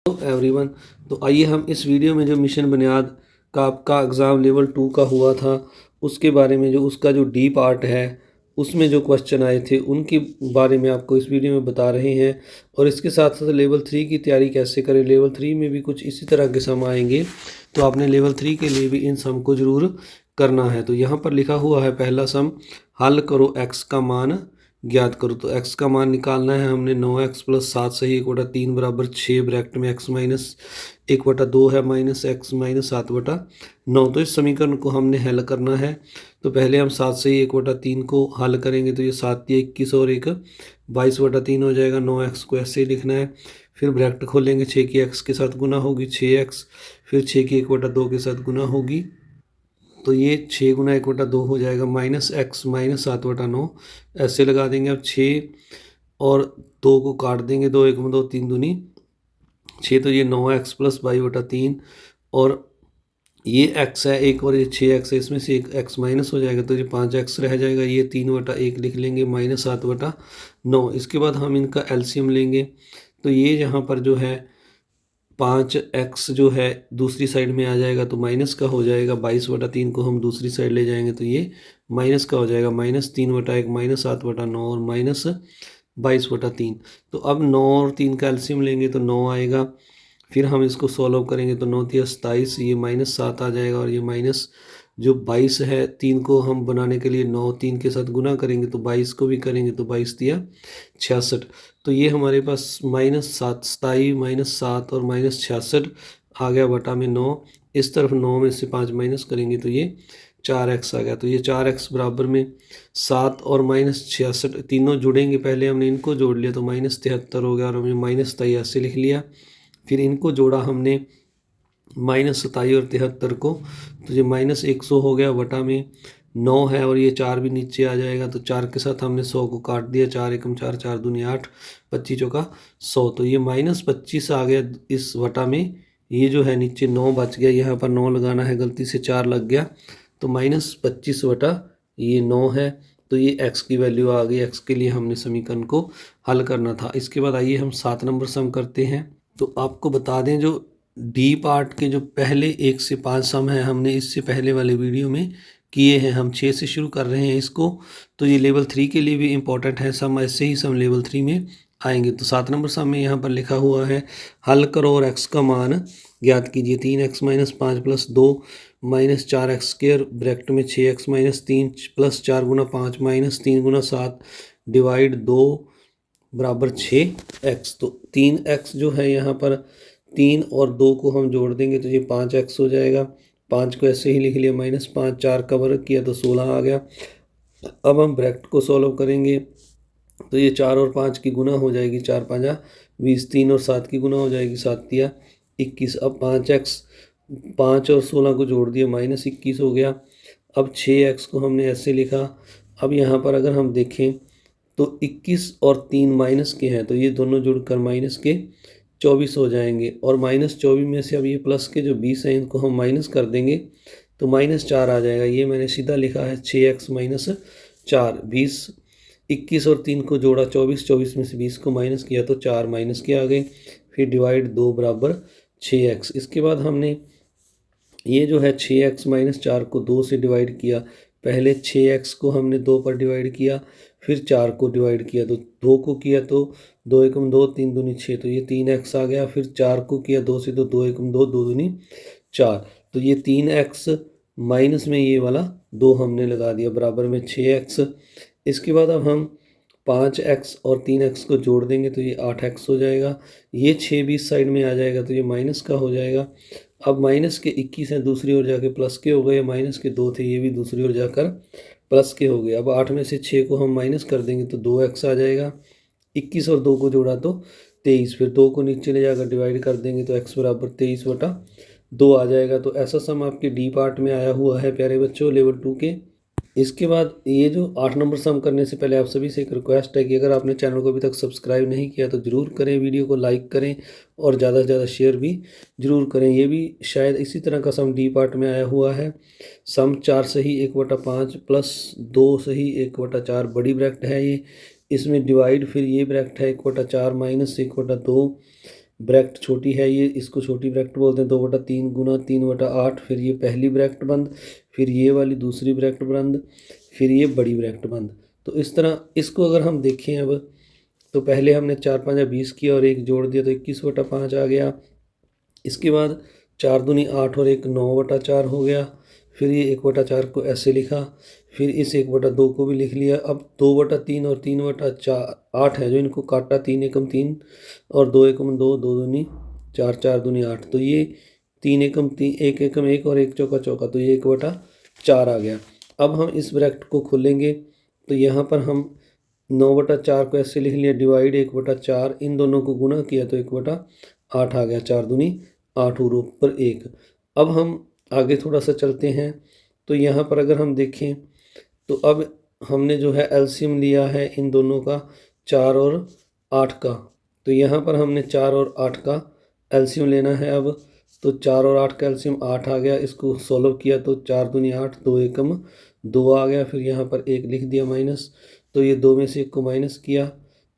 Everyone, तो आइए हम इस वीडियो में जो मिशन बुनियाद का आपका एग्ज़ाम लेवल 2 का हुआ था उसके बारे में, जो उसका जो डी पार्ट है उसमें जो क्वेश्चन आए थे उनके बारे में आपको इस वीडियो में बता रहे हैं। और इसके साथ साथ लेवल 3 की तैयारी कैसे करें, लेवल 3 में भी कुछ इसी तरह के सम आएंगे, तो आपने लेवल 3 के लिए भी इन सम को ज़रूर करना है। तो यहाँ पर लिखा हुआ है पहला सम, हल करो एक्स का मान ज्ञात करो। तो x का मान निकालना है हमने। 9x प्लस 7 सही 1/3 बराबर 6 ब्रैकेट में x माइनस 1/2 है माइनस x माइनस 7/9। तो इस समीकरण को हमने हल करना है। तो पहले हम 7 सही 1/3 को हल करेंगे, तो ये 7 या 21 और 1 22/3 हो जाएगा। 9x को ऐसे ही लिखना है। फिर ब्रैकेट खोलेंगे, 6 की x के साथ गुना होगी 6x, फिर 6 की 1/2 के साथ गुना होगी, तो ये 6 गुना 1/2 हो जाएगा माइनस x माइनस 7/9 ऐसे लगा देंगे। अब 6 और 2 को काट देंगे, 2 1 2 3 दूनी 6, तो ये 9x प्लस 22/3 और ये x है एक और ये 6x है, इसमें से एक x माइनस हो जाएगा, तो ये 5x रह जाएगा। ये 3/1 लिख लेंगे माइनस 7/9। इसके बाद हम इनका एलसीएम लेंगे, तो ये यहाँ पर जो है 5x जो है दूसरी साइड में आ जाएगा तो माइनस का हो जाएगा। 22/3 को हम दूसरी साइड ले जाएंगे तो ये माइनस का हो जाएगा। माइनस 3/1 माइनस 7/9 और माइनस 22/3। तो अब 9 और 3 का एलसीएम लेंगे तो 9 आएगा। फिर हम इसको सॉल्व करेंगे तो 9 तिया 27, ये माइनस 7 आ जाएगा। और ये माइनस जो 22 है, 3 को हम बनाने के लिए 9 3 के साथ गुना करेंगे, तो 22 को भी करेंगे तो 22 तिया 66। तो ये हमारे पास माइनस 7 27 माइनस 7 और माइनस 66 आ गया बटा में 9। इस तरफ 9 में से 5 माइनस करेंगे तो ये 4x आ गया। तो ये 4x बराबर में 7 और माइनस 66 तीनों जुड़ेंगे। पहले हमने इनको जोड़ लिया तो माइनस 73 हो गया और हमने माइनस 23 से लिख लिया। फिर इनको जोड़ा हमने माइनस 27 और 73 को, तो ये माइनस 100 हो गया बटा में 9 है और ये 4 भी नीचे आ जाएगा। तो 4 के साथ हमने 100 को काट दिया, 4 एकम 4 4 दूनी 8 25 चौका 100, तो ये माइनस 25 आ गया इस वटा में। ये जो है नीचे 9 बच गया, यहाँ पर 9 लगाना है, गलती से 4 लग गया, तो माइनस 25 वटा ये 9 है। तो ये x की वैल्यू आ गई। x के लिए हमने समीकरण को हल करना था। इसके बाद आइए हम 7 नंबर सम करते हैं। तो आपको बता दें, जो डी पार्ट के जो पहले 1 से 5 सम हैं हमने इससे पहले वाले वीडियो में किए हैं। हम 6 से शुरू कर रहे हैं इसको, तो ये लेवल 3 के लिए भी इम्पोर्टेंट है सम, ऐसे ही सम लेवल 3 में आएंगे। तो 7 नंबर सम में यहाँ पर लिखा हुआ है, हल करो और x का मान ज्ञात कीजिए। 3x minus 5 plus 2 minus 4x square bracket में 6x माइनस 3 प्लस 4 गुना 5 माइनस 3 गुना 7 डिवाइड 2 बराबर 6x। तो 3x जो है यहाँ पर 3 और 2 को हम जोड़ देंगे तो ये 5x हो जाएगा। 5 को ऐसे ही लिख लिया, माइनस 5 4 का वर्ग किया तो 16 आ गया। अब हम ब्रैकेट को सॉल्व करेंगे तो ये 4 और 5 की गुना हो जाएगी, 4 5 20, 3 और 7 की गुना हो जाएगी, 7 तिया 21। अब 5x 5 और 16 को जोड़ दिया, माइनस 21 हो गया। अब 6x को हमने ऐसे लिखा। अब यहाँ पर अगर हम देखें तो 21 और 3 माइनस के हैं, तो ये दोनों जुड़कर माइनस के 24 हो जाएंगे। और माइनस 24 में से अब ये प्लस के जो 20 हैं इनको हम माइनस कर देंगे तो माइनस 4 आ जाएगा। ये मैंने सीधा लिखा है 6x माइनस 4। 20 21 और 3 को जोड़ा 24, 24 में से 20 को माइनस किया तो 4 माइनस के आ गए। फिर डिवाइड 2 बराबर 6x। इसके बाद हमने ये जो है 6x माइनस 4 को 2 से डिवाइड किया। पहले 6x को हमने 2 पर डिवाइड किया, फिर 4 को डिवाइड किया, तो 2 को किया तो 2 एकम 2 3 दूनी 6, तो ये 3x आ गया। फिर 4 को किया 2 से तो 2 एकम 2 2 दूनी 4, तो ये 3x माइनस में ये वाला 2 हमने लगा दिया बराबर में 6x। इसके बाद अब हम 5x और 3x को जोड़ देंगे तो ये 8x हो जाएगा। ये 6 भी इस साइड में आ जाएगा तो ये माइनस का हो जाएगा। अब माइनस के 21 हैं, दूसरी ओर जाके प्लस के हो गए। माइनस के 2 थे, ये भी दूसरी ओर जाकर प्लस के हो गए। अब 8 में से 6 को हम माइनस कर देंगे तो 2x आ जाएगा। 21 और 2 को जोड़ा तो 23, फिर 2 को नीचे ले जाकर डिवाइड कर देंगे तो x बराबर 23/2 आ जाएगा। तो ऐसा सम आपके डी पार्ट में आया हुआ है प्यारे बच्चों लेवल 2 के। इसके बाद ये जो 8 नंबर सम करने से पहले आप सभी से एक रिक्वेस्ट है कि अगर आपने चैनल को अभी तक सब्सक्राइब नहीं किया तो ज़रूर करें, वीडियो को लाइक करें और ज़्यादा से ज़्यादा शेयर भी ज़रूर करें। ये भी शायद इसी तरह का सम डी पार्ट में आया हुआ है। सम 4 सही 1/5 प्लस 2 सही 1/4 बड़ी ब्रैकेट है ये। इसमें डिवाइड फिर ये ब्रैकेट है 1/4 माइनस 1/2 ब्रैकेट छोटी है ये, इसको छोटी ब्रैकेट बोलते हैं। 2/3 गुना 3/8, फिर ये पहली ब्रैकेट बंद, फिर ये वाली दूसरी ब्रैकेट बंद, फिर ये बड़ी ब्रैकेट बंद। तो इस तरह इसको अगर हम देखें अब, तो पहले हमने 4 5 20 किया और एक जोड़ दिया तो 21/5 आ गया। इसके बाद 4 दूनी 8 और एक 9/4 हो गया। फिर ये 1/4 को ऐसे लिखा, फिर इस 1/2 को भी लिख लिया। अब 2/3 और 3/8 है जो इनको काटा, 3 एकम 3 और 2 एकम 2, 2 दूनी 4, 4 दूनी 8। तो ये 3 एकम 3, 1 एकम 1 और 1 चौका चौका, तो ये 1/4 आ गया। अब हम इस ब्रैकेट को खोलेंगे तो यहाँ पर हम 9/4 को ऐसे लिख लिया, डिवाइड 1/4, इन दोनों को गुना किया तो 1/8 आ गया। 4 दूनी 8 और ऊपर 1। अब हम आगे थोड़ा सा चलते हैं, तो यहाँ पर अगर हम देखें तो अब हमने जो है एलसीएम लिया है इन दोनों का, 4 और 8 का। तो यहाँ पर हमने 4 और 8 का एलसीएम लेना है अब। तो 4 और 8 का एलसीएम 8 आ गया, इसको सोल्व किया तो 4 दूनी 8, 2 एकम 2 आ गया। फिर यहाँ पर 1 लिख दिया माइनस, तो ये 2 में से 1 को माइनस किया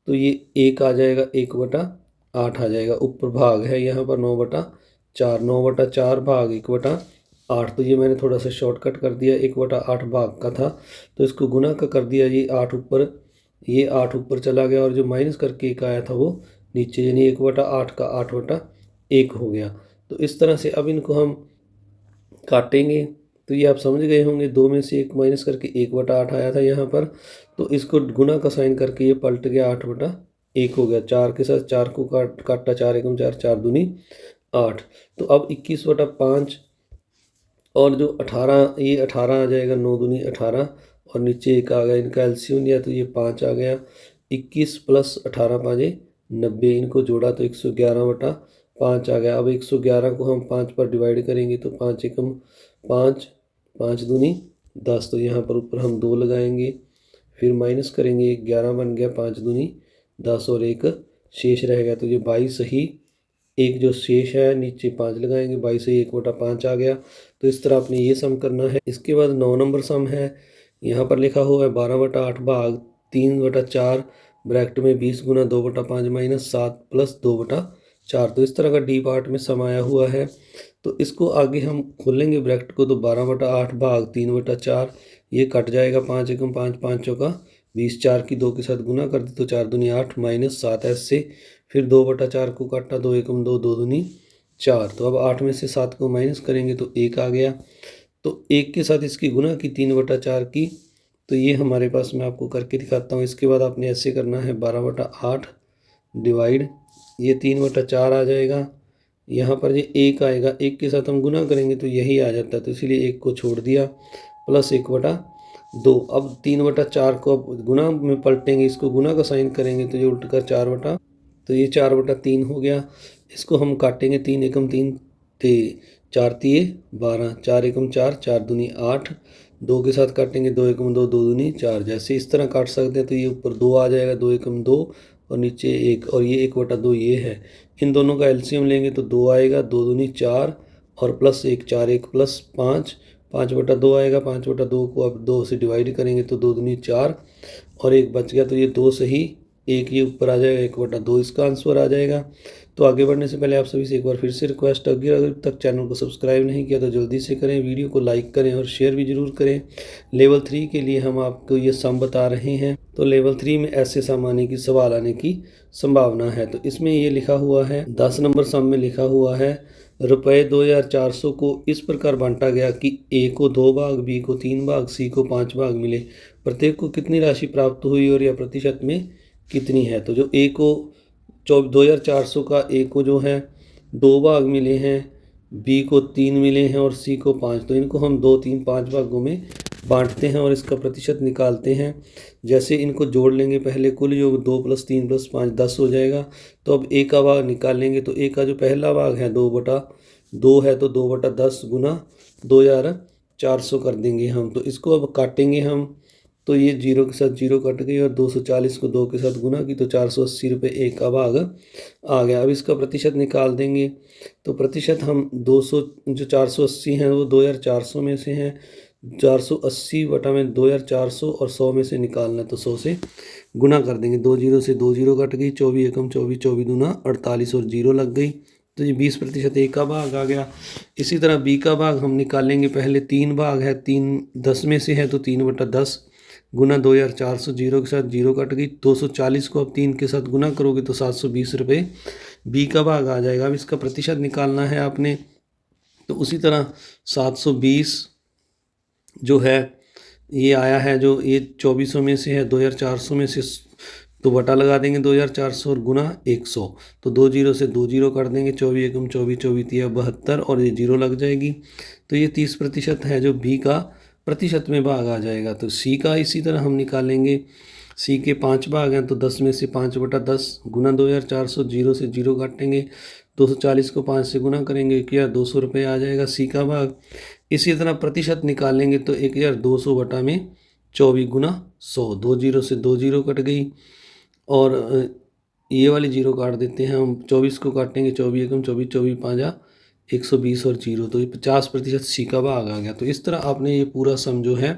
तो ये 1 आ जाएगा, 1/8 आ जाएगा। ऊपर भाग है यहाँ पर 9/4, 9/4 भाग 1/8। तो ये मैंने थोड़ा सा शॉर्टकट कर दिया, 1/8 भाग का था तो इसको गुना का कर दिया। ये 8 ऊपर, ये 8 ऊपर चला गया और जो माइनस करके 1 आया था वो नीचे, यानी 1/8 का 8/1 हो गया। तो इस तरह से अब इनको हम काटेंगे तो ये आप समझ गए होंगे, 2 में से 1 माइनस करके 1/8 आया था यहाँ पर, तो इसको गुना का साइन करके ये पलट गया 8/1 हो गया। 4 के साथ 4 को काटा, 4 एकम 4, 4 दूनी 8। तो अब 21/5 और जो 18, ये 18 आ जाएगा, 9 दूनी 18 और नीचे 1 आ गया। इनका एलसीएम लिया तो ये 5 आ गया। 21 + 18 5 90, इनको जोड़ा तो 111/5 आ गया। अब 111 को हम 5 पर डिवाइड करेंगे तो 5 एकम 5, 5 दूनी 10। तो यहाँ पर ऊपर हम 2 लगाएंगे, फिर माइनस करेंगे, 11 बन गया, 5 दूनी 10 और 1 शेष रह गया। तो ये 22 ही, एक जो शेष है नीचे 5 लगाएंगे, 22 से 1/5 आ गया। तो इस तरह आपने ये सम करना है। इसके बाद 9 नंबर सम है, यहाँ पर लिखा हुआ है 12/8 भाग 3/4 ब्रैकेट में 20 गुना 2/5 माइनस 7 + 2/4। तो इस तरह का डी पार्ट में सम आया हुआ है। तो इसको आगे हम खोलेंगे ब्रैकेट को, तो 12/8 भाग 3/4, ये कट जाएगा, 5 एकम 5, 5 चौका 20, 4 की 2 के साथ गुना कर दी तो 4 दूनी 8 माइनस 7 ऐसे। फिर 2/4 को काटा, 2 एकम 2, 2 दूनी 4। तो अब 8 में से 7 को माइनस करेंगे तो 1 आ गया। तो 1 के साथ इसकी गुना की 3/4 की, तो ये हमारे पास, मैं आपको करके दिखाता हूँ। इसके बाद आपने ऐसे करना है, 12/8 डिवाइड, ये 3/4 आ जाएगा। यहाँ पर ये 1 आएगा, 1 के साथ हम गुना करेंगे तो यही आ जाता है, तो इसलिए 1 को छोड़ दिया, प्लस 1/2। अब 3/4 को अब गुना में पलटेंगे, इसको गुना का साइन करेंगे तो ये उल्ट कर 4 तो ये 4/3 हो गया। इसको हम काटेंगे, 3 एकम 3 थे, 4 तिये 12, 4 एकम 4, 4 दूनी 8, 2 के साथ काटेंगे, 2 एकम 2, 2 दूनी 4। जैसे इस तरह काट सकते हैं। तो ये ऊपर 2 आ जाएगा, 2 एकम 2 और नीचे 1, और ये 1/2 ये है। इन दोनों का एलसीएम लेंगे तो 2 आएगा, 2 दूनी 4 और प्लस 1, 4 1 + 5, 5/2 आएगा। 5/2 को अब 2 से डिवाइड करेंगे तो 2 दूनी 4 और 1 बच गया, तो ये 2 से ही 1 ये ऊपर आ जाएगा, 1/2 इसका आंसर आ जाएगा। तो आगे बढ़ने से पहले आप सभी से एक बार फिर से रिक्वेस्ट है, अगर अभी तक चैनल को सब्सक्राइब नहीं किया तो जल्दी से करें, वीडियो को लाइक करें और शेयर भी ज़रूर करें। लेवल 3 के लिए हम आपको ये सम बता रहे हैं। तो लेवल 3 में ऐसे सम आने की, सवाल आने की संभावना है। तो इसमें ये लिखा हुआ है, 10 नंबर सम में लिखा हुआ है, रुपये 2400 को इस प्रकार बांटा गया कि ए को 2 भाग, बी को 3 भाग, सी को 5 भाग मिले। प्रत्येक को कितनी राशि प्राप्त हुई और यह प्रतिशत में कितनी है। तो जो ए को 2400 का ए को जो है 2 भाग मिले हैं, बी को 3 मिले हैं और सी को 5। तो इनको हम 2 3 5 भागों में बांटते हैं और इसका प्रतिशत निकालते हैं। जैसे इनको जोड़ लेंगे, पहले कुल योग 2 + 3 + 5 10 हो जाएगा। तो अब ए का भाग निकालेंगे, तो ए का जो पहला भाग है 2/2 है, तो 2/10 गुना 2400 कर देंगे हम। तो इसको अब काटेंगे हम, तो ये 0 के साथ 0 कट गई और 240 को 2 के साथ गुना की तो 480 रुपये एक का भाग आ गया। अब इसका प्रतिशत निकाल देंगे, तो प्रतिशत हम 200, जो 480 हैं वो 2400 में से हैं, 480 बटा में 2400 और 100 में से निकालना है तो 100 से गुना कर देंगे। 2 जीरो से 2 जीरो कट गई, 24 एकम 24, 24 दूना 48 और जीरो लग गई। तो ये 20% ए का भाग आ गया। इसी तरह बी का भाग हम निकालेंगे। पहले 3 भाग है, 3 10 में से है तो 3/10 गुना 2400, जीरो के साथ जीरो कट गई। 240 को अब 3 के साथ गुना करोगे तो 720 रुपये बी का भाग आ जाएगा। अब इसका प्रतिशत निकालना है आपने, तो उसी तरह 720 जो है ये आया है, जो ये 2400 में से है, 2400 में से तो बटा लगा देंगे 2400 और गुना 100, तो 2 जीरो से 2 जीरो कर देंगे। 24 एकम 24, 24 तिया 72 और ये जीरो लग जाएगी। तो ये 30% है जो बी का प्रतिशत में भाग आ जाएगा। तो सी का इसी तरह हम निकालेंगे। सी के 5 भाग हैं तो 10 में से 5/10 गुना 2400, जीरो से जीरो काटेंगे। 240 को 5 से गुना करेंगे क्या 200 रुपये आ जाएगा सी का भाग। इसी तरह प्रतिशत निकालेंगे तो 1200 बटा में 24 गुना 100, 2 जीरो से 2 जीरो कट गई और ये वाली जीरो काट देते हैं हम। 24 को काटेंगे, 24 एकम 24, 24 पाँजा 120 और जीरो, तो ये 50% सी का भाग आ गया। तो इस तरह आपने ये पूरा सम जो है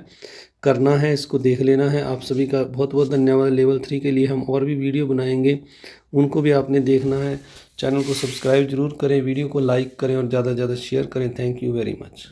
करना है, इसको देख लेना है। आप सभी का बहुत बहुत धन्यवाद। लेवल 3 के लिए हम और भी वीडियो बनाएंगे, उनको भी आपने देखना है। चैनल को सब्सक्राइब जरूर करें, वीडियो को लाइक करें और ज़्यादा से ज़्यादा शेयर करें। Thank you very much.